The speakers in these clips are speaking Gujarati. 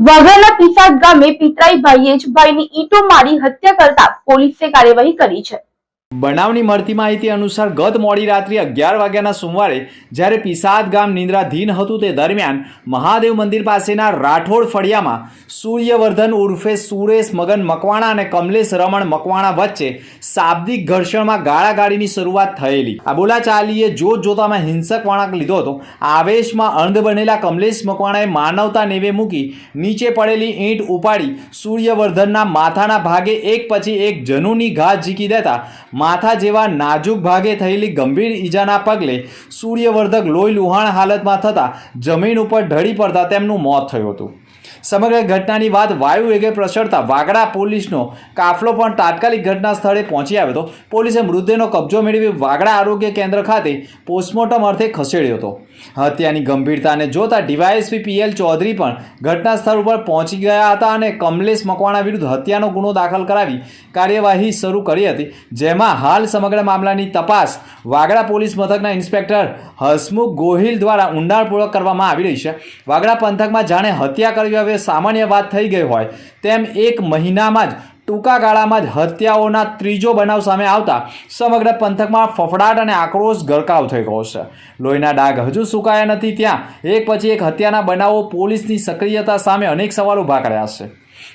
વાઘાના પીસાદ ગામે પિતરાઈ ભાઈએ જ ભાઈની ઈંટો મારી હત્યા કરતા પોલીસે કાર્યવાહી કરી છે। બનાવની મળતી માહિતી અનુસાર ગત મોડી રાત્રે 11 વાગ્યાના સુમારે જ્યારે પીસાદ ગામ નિંદ્રાધીન હતું તે દરમિયાન મહાદેવ મંદિર પાસેના રાઠોડ ફળિયામાં સૂર્યવર્ધન ઉર્ફે સુરેશ મગન મકવાણા અને કમલેશ રમણ મકવાણા વચ્ચે શાબ્દિક ઘર્ષણમાં ગાળાગાળીની શરૂઆત થયેલી। આ બોલાચાલીએ જોતજોતામાં હિંસક વળાંક લીધો હતો। આવેશમાં અંધ બનેલા કમલેશ મકવાણાએ માનવતા નેવે મૂકી નીચે પડેલી ઈંટ ઉપાડી સૂર્યવર્ધનના માથાના ભાગે એક પછી એક જનૂની ઘા ઝીકી દેતા માથા જેવા નાજુક ભાગે થયેલી ગંભીર ઈજાના પગલે સૂર્યવર્ધક લોહી લુહાણ હાલતમાં થતાં જમીન ઉપર ઢળી પડતા તેમનું મોત થયું હતું। સમગ્ર ઘટનાની વાત વાયુ વેગે પ્રસરતા વાગડા પોલીસનો કાફલો પણ તાત્કાલિક ઘટના સ્થળે પહોંચી આવ્યો હતો। પોલીસે મૃતદેહનો કબજો મેળવી વાગડા આરોગ્ય કેન્દ્ર ખાતે પોસ્ટમોર્ટમ અર્થે ખસેડ્યો હતો। હત્યાની ગંભીરતાને જોતા ડીવાયએસપી પીએલ ચૌધરી પણ ઘટના સ્થળ ઉપર પહોંચી ગયા હતા અને કમલેશ મકવાણા વિરુદ્ધ હત્યાનો ગુનો દાખલ કરાવી કાર્યવાહી શરૂ કરી હતી, જેમાં હાલ સમગ્ર મામલાની તપાસ વાગડા પોલીસ મથકના ઇન્સ્પેક્ટર હસમુખ ગોહિલ દ્વારા ઊંડાણપૂર્વક કરવામાં આવી રહી છે। વાગડા પંથકમાં જાણે હત્યા કરવી હવે સામાન્ય વાત થઈ ગઈ હોય તેમ એક મહિનામાં જ ટૂંકા ગાળામાં જ હત્યાઓના ત્રીજો બનાવ સામે આવતા સમગ્ર પંથકમાં ફફડાટ અને આક્રોશ ગરકાવ થઈ ગયો છે। લોહીના ડાઘ હજુ સુકાયા નથી, ત્યાં એક પછી એક હત્યાના બનાવો પોલીસની સક્રિયતા સામે અનેક સવાલ ઊભા કર્યા છે।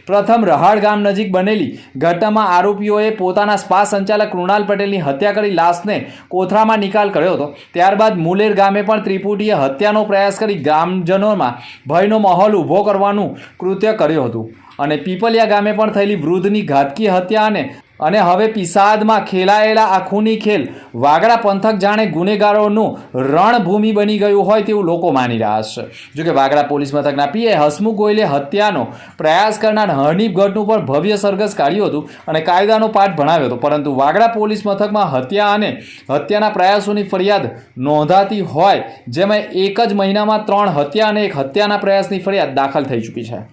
પ્રથમ રહાડ ગામ નજીક બનેલી ઘટનામાં આરોપીઓએ પોતાના સ્પા સંચાલક કૃણાલ પટેલની હત્યા કરી લાશને કોથળામાં નિકાલ કર્યો હતો। ત્યારબાદ મુલેર ગામે પણ ત્રિપુટીએ હત્યાનો પ્રયાસ કરી ગ્રામજનોમાં ભયનો માહોલ ઊભો કરવાનું કૃત્ય કર્યું હતું અને પીપલિયા ગામે પણ થયેલી વૃદ્ધની ઘાતકી હત્યા અને હવે પીસાદમાં ખેલાયેલા આ ખૂની ખેલ વાગડા પંથક જાણે ગુનેગારોનું રણભૂમિ બની ગયું હોય તેવું લોકો માની રહ્યા છે। જોકે વાગડા પોલીસ મથકના પીએ હસમુખ ગોયલે હત્યાનો પ્રયાસ કરનાર હનીફ ગઢનું પણ ભવ્ય સરઘસ કાઢ્યું હતું અને કાયદાનો પાઠ ભણાવ્યો હતો, પરંતુ વાગડા પોલીસ મથકમાં હત્યા અને હત્યાના પ્રયાસોની ફરિયાદ નોંધાતી હોય, જેમાં એક જ મહિનામાં 3 હત્યા અને 1 હત્યાના પ્રયાસની ફરિયાદ દાખલ થઈ ચૂકી છે।